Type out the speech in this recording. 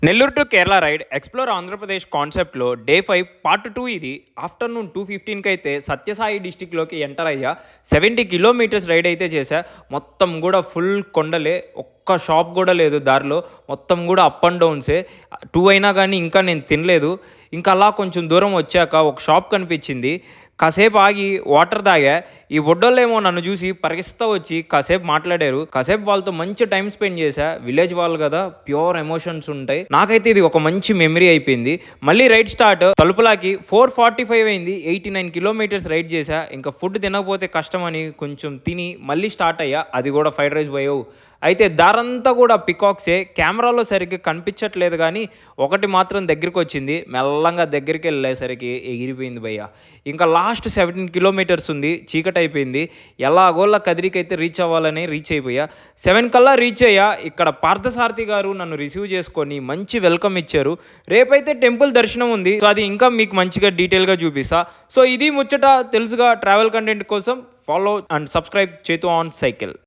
Nellore to Kerala ride explore Andhra Pradesh కాన్సెప్ట్లో day 5 part 2 ఇది. Afternoon 2:15కి అయితే సత్యసాయి డిస్టిక్లోకి ఎంటర్ అయ్యా. 70 కిలోమీటర్స్ రైడ్ అయితే చేశా. మొత్తం కూడా ఫుల్ కొండలే, ఒక్క షాప్ కూడా లేదు దారిలో. మొత్తం కూడా అప్ అండ్ డౌన్సే. 2 అయినా కానీ ఇంకా నేను తినలేదు. ఇంకా అలా కొంచెం దూరం వచ్చాక ఒక షాప్ కనిపించింది. కాసేపు ఆగి వాటర్ తాగా. ఈ ఒడ్డోళ్ళేమో నన్ను చూసి పరిగిస్తా వచ్చి కాసేపు మాట్లాడారు. కాసేపు వాళ్ళతో మంచి టైం స్పెండ్ చేశా. విలేజ్ వాళ్ళు కదా, ప్యూర్ ఎమోషన్స్ ఉంటాయి. నాకైతే ఇది ఒక మంచి మెమరీ అయిపోయింది. మళ్ళీ రైడ్ స్టార్ట్. తలుపులాకి 4:45 అయింది. 89 కిలోమీటర్స్ రైడ్ చేశా. ఇంకా ఫుడ్ తినకపోతే కష్టం అని కొంచెం తిని మళ్ళీ స్టార్ట్ అయ్యా. అది కూడా ఫ్రైడ్ రైస్ పోయావు. అయితే దారంతా కూడా పికాక్సే. కెమెరాలో సరిగ్గా కనిపించట్లేదు కానీ ఒకటి మాత్రం దగ్గరికి వచ్చింది. మెల్లంగా దగ్గరికి వెళ్ళేసరికి ఎగిరిపోయింది భయ్య. ఇంకా లాస్ట్ 17 కిలోమీటర్స్ ఉంది. చీకటి అయిపోయింది. ఎలాగోలా కదిరికైతే రీచ్ అవ్వాలని రీచ్ అయిపోయా. 7 కల్లా రీచ్ అయ్యా. ఇక్కడ పార్థసారథి గారు నన్ను రిసీవ్ చేసుకొని మంచి వెల్కమ్ ఇచ్చారు. రేపైతే టెంపుల్ దర్శనం ఉంది. సో అది ఇంకా మీకు మంచిగా డీటెయిల్గా చూపిస్తా. సో ఇది ముచ్చట తెలుసుగా. ట్రావెల్ కంటెంట్ కోసం ఫాలో అండ్ సబ్స్క్రైబ్ చేతు ఆన్ సైకిల్.